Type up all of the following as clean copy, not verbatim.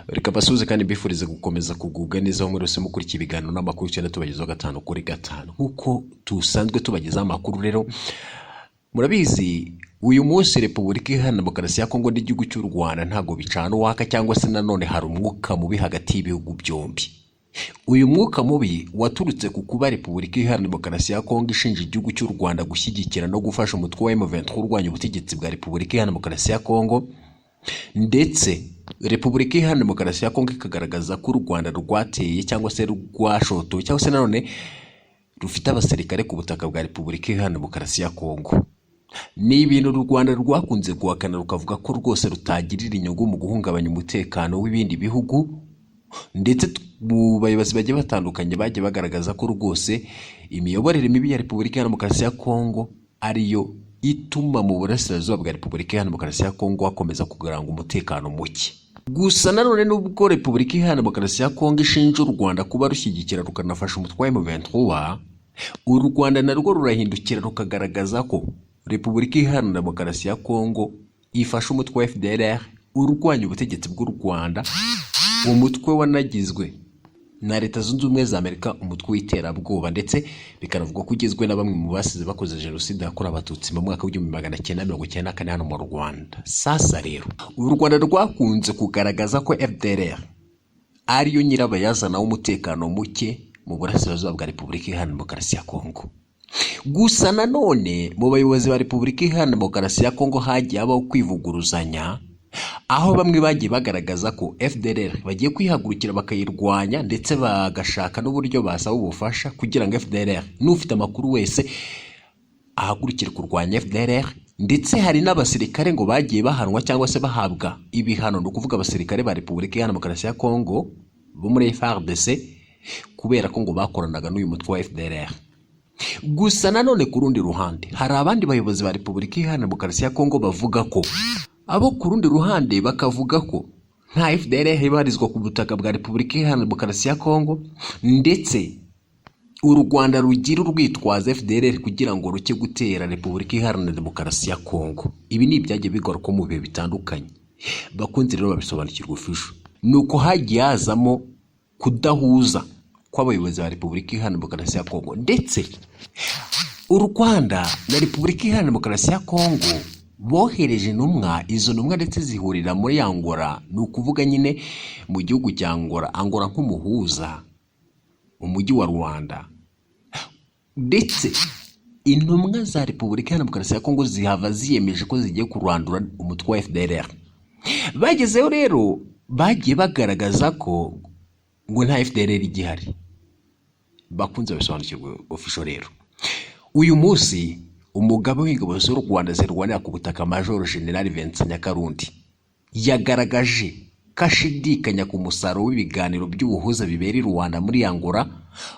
Reka basuze kandi bifurize gukomeza kugubwa neza muri wese mukurikira ibiganiro n'amakuru cyane tubagezaho gatanu kuri gatanu nkuko tusanzwe tubagezaho amakuru. Rero murabizi uyu munsi Repubulika Iharanira Demokarasi ya Kongo n'igihugu cy'u Rwanda ntago bicana waka, cyangwa se nanone hari umwuka mubi hagati y'ibihugu byombi. Uyu mwuka mubi waturutse ku kuba Repubulika Iharanira Demokarasi ya Kongo ishinja igihugu cy'u Rwanda gushyigikira no gufasha umutwe wa M23 urwanya ubutegetsi bwa Repubulika Iharanira Demokarasi ya Kongo, ndetse Repubulika Iharanira Demokarasi ya Kongo ikagaragaza ko u Rwanda rwateye cyangwa se rwashotoye cyangwa se nanone rufite abasirikare ku butaka bwa Repubulika Iharanira Demokarasi ya Kongo. Ni ibintu u Rwanda rwakunze guhakana rukavuga ko rwose rutagirira inyungu mu guhungabanya umutekano w'ibindi bihugu, ndetse mu bayobozi bagiye batandukanye bagiye bagaragaza ko rwose imiyoborere mibi ya Repubulika Iharanira Demokarasi ya Kongo ariyo ituma mu burasirazuba bwa Repubulika Iharanira Demokarasi ya Kongo hakomeza kugaranga umutekano muke. Gusa nanone nubwo Repubulika Iharanira Demokarasi ya Kongo ishinja u Rwanda kuba rushyigikira rukanafasha umutwe wa M23, u Rwanda narwo rurahindukira rukagaragaza ko Repubulika Iharanira Demokarasi ya Kongo ifasha umutwe wa FDLR urwanya ubutegetsi bw'u Rwanda, umutwe wanagizwe na Leta Zunze Ubumwe za Amerika umutwe w'iterabwoba, ndetse bikanavuga ko ugizwe na bamwe mu basize bakoze jenoside yakorewe Abatutsi mu mwaka w'1994 hano mu Rwanda. Sasa rero u Rwanda rwakunze kugaragaza ko FDLR ariyo nyirabayazana w'umutekano muke mu burasirazuba bwa Repubulika Iharanira Demokarasi ya Kongo. Gusa nanone mu bayobozi ba Repubulika Iharanira Demokarasi ya Kongo hagiye habaho kwivuguruzanya, aho bamwe bagiye bagaragaza ko FDLR bagiye kwihagurukira bakayirwanya, ndetse bagashaka n'uburyo basaba ubufasha kugira ngo FDLR n'ufite amakuru wese ahagurukire kurwanya FDLR. Ndetse hari n'abasirikare ngo bagiye bahanwa cyangwa se bahabwa ibihano, no kuvuga abasirikare ba Repubulika Iharanira Demokarasi ya Kongo bo muri FARDC kubera ko ngo bakoranaga n'uyu mutwe wa FDLR. Gusa nanone ku rundi ruhande hari abandi bayobozi ba Repubulika Iharanira Demokarasi ya Kongo bavuga ko abo ku rundi ruhande bakavuga ko nta FDLR ibarizwa ku butaka bwa Repubulika Iharanira Demokarasi ya Kongo, ndetse u Rwanda rugira urwitwaza FDLR kugira ngo ruke gutera Repubulika Iharanira Demokarasi ya Kongo. Ibi ni ibyagiye bigaruka mu bihe bitandukanye, bakunze rero babisobanukirwa ofisho. Nuko hagiye hazamo kudahuza kw'abayobozi ba Repubulika Iharanira Demokarasi ya Kongo, ndetse u Rwanda na Repubulika Iharanira Demokarasi ya Kongo bohereje intumwa. Izo ntumwa ndetse zihurira muri Angola, ni ukuvuga nyine mu gihugu cya Angola nk'umuhuza umujyi wa Rwanda, ndetse intumwa za Repubulika Iharanira Demokarasi ya Kongo zihava ziyemeje ko zigiye kurandura umutwe wa FDLR. Bagezeyo rero bagiye bagaragaza ko ngo nta FDLR igihari, bakunze bisobanukirwa official. Rero uyu munsi umugabo w'ingabo z'u Rwanda zirwanira ku butaka Major General Vincent Nyakarundi yagaragaje kashidikanya ku musaruro w'ibiganiro by'ubuhuza bibera i Rwanda muri Angola,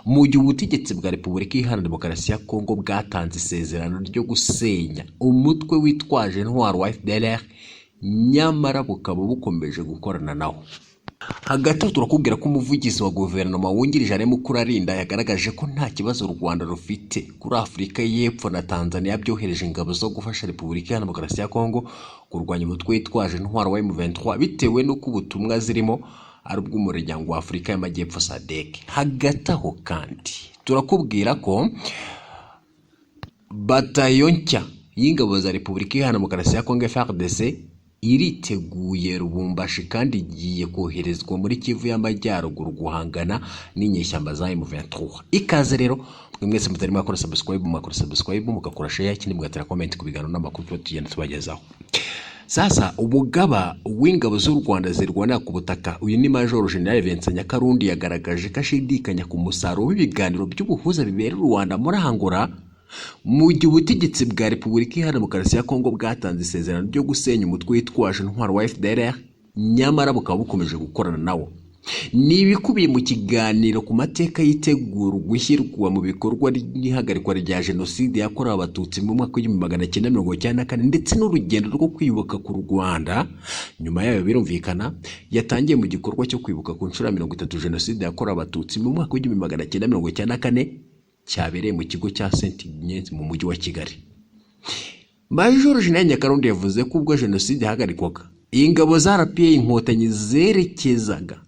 mu gihe ubutegetsi bwa Repubulika Iharanira Demokarasi ya Kongo bwatanze isezerano ryo gusenya umutwe witwaje intwaro wa FDLR, nyamara bukaba bukomeje gukorana nawo. Hagati turakubwira ko umuvugizi wa guverinoma wungirije Alain Mukurarinda yagaragaje ko nta kibazo u Rwanda rufite kuri Afurika y'Epfo na Tanzania byohereje ingabo zo gufasha Repubulika Iharanira Demokarasi ya Kongo kurwanya umutwe witwaje intwaro wa M23, bitewe n'uko ubutumwa zirimo ari ubw'umuryango wa Afurika y'Amajyepfo SADC. Hagati aho kandi turakubwira ko batayo nshya y'ingabo za Repubulika Iharanira Demokarasi ya Kongo FARDC iriteguye Lubumbashi kandi igiye koherezwa muri Kivu y'Amajyaruguru guhangana n'inyeshyamba za M23. Ikaze rero mwese mutari mwakora subscribe mugakora share, ikindi mugatera comment ku biganiro n'amakuru tugenda tubagezaho. Sasa umugaba w'ingabo z'u Rwanda zirwanira ku butaka uyu ni Major General Vincent Nyakarundi yagaragaje kashidikanya ku musaruro w'ibiganiro by'ubuhuza bibera u Rwanda muri Angola, mu gihe ubutegetsi bwa Repubulika Iharanira Demokarasi ya Kongo bwatanze isezerano ryo gusenya umutwe witwaje intwaro wa FDLR, nyamara bukaba bukomeje gukorana nawo. Ni ibikubiye mu kiganiro ku mateka yitegura gushyirwa mu bikorwa n'ihagarikwa rya jenoside yakorewe Abatutsi mu mwaka w'1994, ndetse n'urugendo rwo kwibuka ku Rwanda nyuma yayo birumvikana yatangiye mu gikorwa cyo kwibuka ku nshuro 30 jenoside yakorewe Abatutsi mu mwaka w'1994 cyabereye mu kigo cya Saint Ignace mu mujyi wa Kigali. Major General Nyakarundi yavuze ko ubwo jenoside yahagarikwaga ingabo za RPA inkotanyi zerekezaga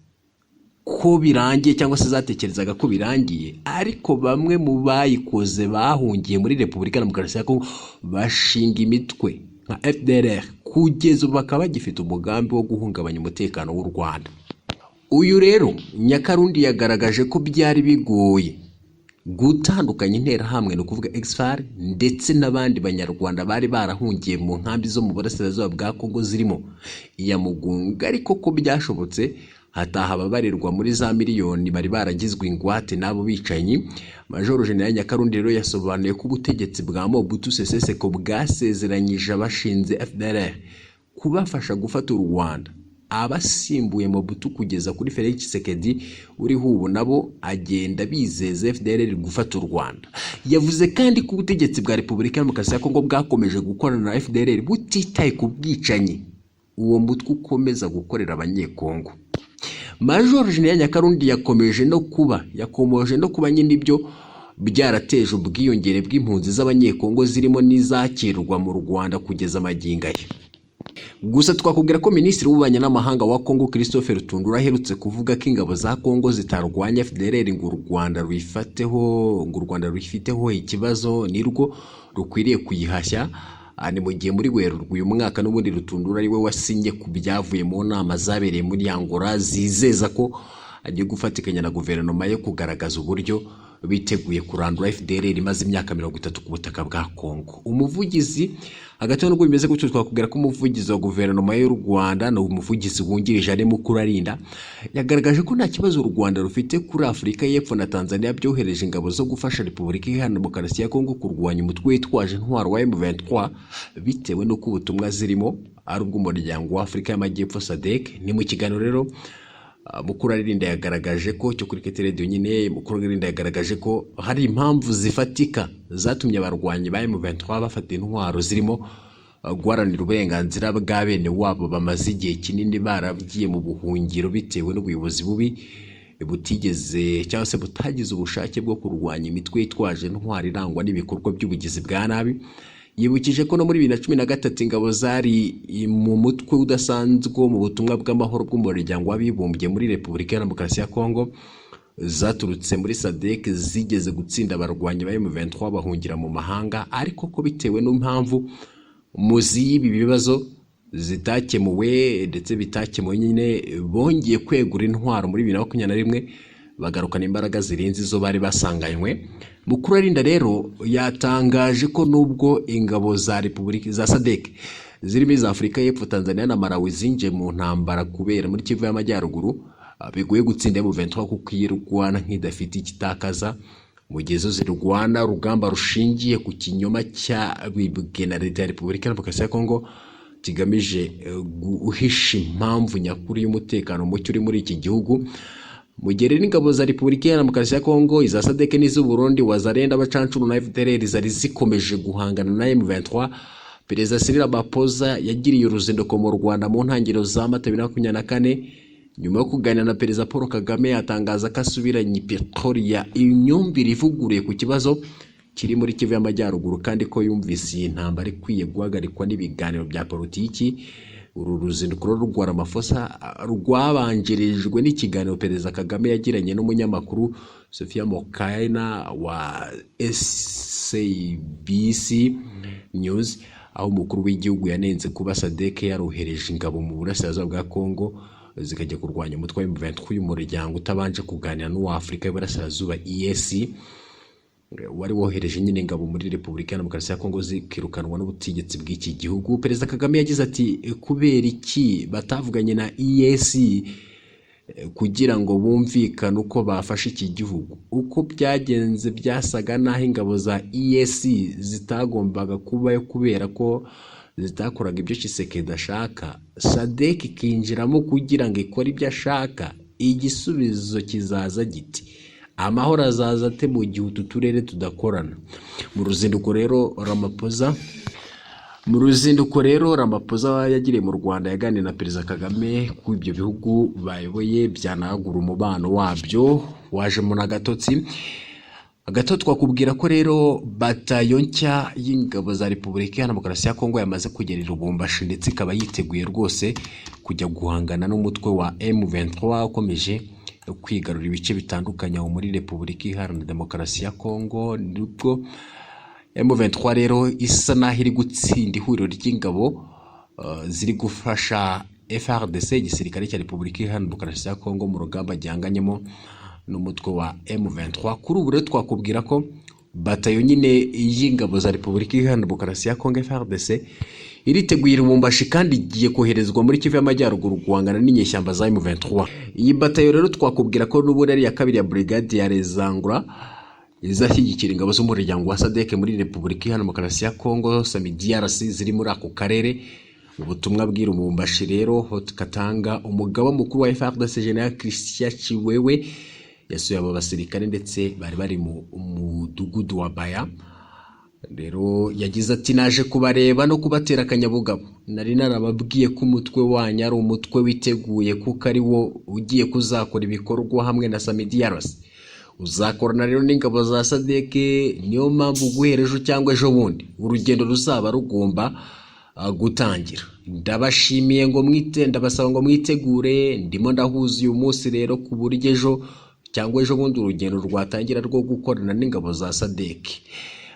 ko birangiye cyangwa se zatekerezaga ko birangiye, ariko bamwe mu bayikoze bahungiye muri Repubulika Demokarasi ya Kongo bashinga imitwe nka FDLR, kugeza ubu bakaba bagifite umugambi wo guhungabanya umutekano w'u Rwanda. Uyu rero Nyakarundi yagaragaje ko byari bigoye gutandukanya interahamwe, no kuvuga Exfar ndetse n'abandi banyarwanda bari barahungiye mu nkambi zo mu burasirazuba bwa Kongo zirimo iya Mugunga, ariko ko byashobotse hataha ababarirwa muri za miliyoni bari baragizwe ingwate n'abo bicanyi. Major General Nyakarundi rero yasobanuye ko ubutegetsi bwa Mobutu Sese Seko bwasezeranyije abashinze FDLR kubafasha gufata u Rwanda, abasimbuye Mobutu kugeza kuri Felix Tshisekedi uriho ubu nabo agenda bizeza FDLR gufata u Rwanda. Yavuze kandi ko ubutegetsi bwa Repubulika Demokarasi ya Kongo bwakomeje gukorana na FDLR butitaye ku bwicanyi uwo mutwe ukomeza gukorera abanyekongo. Major General Nyakarundi yakomoje no kuba nyine ibyo byarateje ubwiyongere bw'impunzi z'abanyekongo zirimo n'izakirwa mu Rwanda kugeza magingo aya. Gusa twakubwira ko Minisitiri w'Ububanyi n'Amahanga wa Kongo Christophe Rutundura aherutse kuvuga ko ingabo za Kongo zitarwanya FDLR ngo u Rwanda rwifiteho ikibazo nirwo rukwiriye kuyihashya. Ni mu gihe muri Werurwe uyu mwaka n'ubundi Rutundura ari we wasinye ku byavuye mu nama zabereye muri Angola zizeza ko agiye gufatikanya na guverinoma yo kugaragaza uburyo biteguye kurandura FDLR imaze imyaka 30 ku butaka bwa Kongo. Umuvugizi hagati n'ubwo bimeze gutyo, twakubwira ko umuvugizi wa guverinoma y'u Rwanda no umuvugizi wungirije ari Mukurarinda yagaragaje ko nta kibazo u Rwanda rufite kuri Afurika y'Epfo na Tanzania byohereje ingabo zo gufasha Repubulika Iharanira Demokarasi ya Kongo kurwanya umutwe witwaje intwaro wa M23 bitewe n'uko ubutumwa zirimo ari ubw'umuryango wa Afurika y'Amajyepfo SADC. Ni mu kiganiro rero Mukurarinda yagaragaje ko cyo kuri Kete Radio nyine Mukurarinda yagaragaje ko hari impamvu zifatika zatumye abarwanyi ba M23 bafata intwaro zirimo guharanira uburenganzira bwa bene wabo bamaze igihe kinini barabyiye mu buhungiro bitewe n'ubuyobozi bubi butigeze cyangwa se butagize ubushake bwo kurwanya imitwe yitwaje intwaro irangwa n'ibikorwa by'ubugizi bwa nabi. Yibukije ko no muri 2013 ingabo zari mu mutwe udasanzwe mu butumwa bw'amahoro bw'umuryango w'abibumbye muri Repubulika ya Demokarasi ya Kongo zaturutse muri SADC zigeze gutsinda abarwanyi ba M23 bahungira mu mahanga, ariko ko bitewe n'impamvu muzi y'ibi bibazo zitakemuwe ndetse bitakemuwe nyine bongeye kwegura intwaro muri 2021 bagarukana imbaraga zirenze izo bari basanganywe. Mukurarinda rero yatangaje ko nubwo ingabo za Repubulika za SADC zirimo za Afurika y'Epfo, Tanzania na Malawi zinje mu ntambara kubera muri Kivu y'Amajyaruguru bigoye gutsinda M23 kuko yirwana nk'idafite ikitakaza mu gihe zo zirwana urugamba rushingiye ku kinyoma cya bibwe na leta ya Repubulika Demokarasi ya Kongo kigamije guhisha impamvu nyakuri y'umutekano mucyo uri muri iki gihugu. Mu gihe n'ingabo za Repubulika ya Demokarasi ya Kongo, iza SADC n'iz'u Burundi wazarenda abacancuru na FDLR zari zikomeje guhangana na M23, Perezida Cyril Ramaphosa yagiriye uruzinduko mu Rwanda mu ntangiriro za Mata 2024 nyuma yo kuganira na Perezida Paul Kagame yatangaza ko asubiranye Pretoria imyumvire ivuguruye ku kibazo kiri muri Kivu y'Amajyaruguru, kandi ko yumvise iyi ntambara ikwiye guhagarikwa n'ibiganiro bya politiki. Uru ruzinduko rwa Ramaphosa rwabanjirijwe n'ikiganiro Perezida Kagame yagiranye n'umunyamakuru Sophia Mokaina wa SABC News, aho umukuru w'igihugu yanenze kuba SADC yarohereje ingabo mu burasirazuba bwa Kongo zikajya kurwanya umutwe wa M23 y'umuryango utabanje kuganira n'uwa Afurika y'Iburasirazuba EAC wari wohereje nyine ingabo muri Repubulika ya Demokarasi ya Kongo zikirukanwa n'ubutegetsi bw'iki gihugu. Perezida Kagame yagize ati kubera iki batavuganye na EAC kugira ngo bumvikane uko bafashe iki gihugu. Uko byagenze byasaga naho ingabo za EAC zitagombaga kubayo kubera ko zitakoraga ibyo Tshisekedi ashaka, SADC ikinjiramo kugira ngo ikore ibyo ashaka. Igisubizo kizaza giti amahoro azaza ate mu gihe utu turere tudakorana. Mu ruzinduko rero Ramaphosa yagiriye mu Rwanda yaganiriye na Perezida Kagame ku ibyo bihugu bayoboye byanagura umubano wabyo wajemo n'agatotsi. Gato twakubwira ko rero batayo nshya y'ingabo za Repubulika ya Demokarasi ya Kongo yamaze kugera i Lubumbashi, ndetse ikaba yiteguye rwose kujya guhangana n'umutwe wa M23 ukomeje kwigarura ibice bitandukanye muri Repubulika Iharanira Demokarasi ya Kongo. Nubwo M23 rero isa naho iri gutsinda ihuriro ry'ingabo ziri gufasha FARDC, igisirikare cya Repubulika Iharanira Demokarasi ya Kongo, mu rugamba gihanganyemo n'umutwe wa M23. Kuri ubu rero twakubwira ko batayo nyine y'ingabo za Repubulika Iharanira Demokarasi ya Kongo FARDC iriteguye i Lubumbashi kandi igiye koherezwa muri Kivu y'Amajyaruguru guhangana n'inyeshyamba za M23. Iyi batayo rero twakubwira ko n'ubundi ari ya kabiri ya brigade ya Rezangura izashyigikira ingabo z'umuryango wa SADC muri Repubulika Iharanira Demokarasi ya Kongo SAMIDRC ziri muri ako karere. Ubutumwa bw'i Lubumbashi rero Katanga, umugaba mukuru wa FARDC General Christian Chiwewe yasuye abo basirikare ndetse bari mu mudugudu wa Baya. Rero yagize ati naje kubareba no kubatera akanyabugabo, nari narababwiye ko umutwe wanyu ari umutwe witeguye kuko ari wo ugiye kuzakora ibikorwa hamwe na SAMIDRC, uzakorana rero n'ingabo za SADC. Niyo mpamvu guherejo cyangwa ejo bundi urugendo ruzaba rugomba gutangira. Ndabashimiye ngo ndabasaba ngo mwitegure, ndimo ndahuza uyu munsi rero ku buryo ejo cyangwa ejo bundi urugendo rwatangira rwo gukorana n'ingabo za SADC.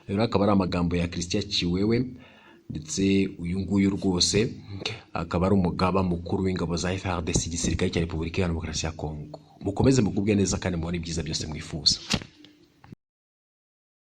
Rero akaba ari amagambo ya Christian Chiwewe, ndetse uyu nguyu rwose akaba ari umugaba mukuru w'ingabo za FARDC, igisirikare cya Repubulika ya Demokarasi ya Kongo. Mukomeze mugubwe neza kandi mubone ibyiza byose mwifuza.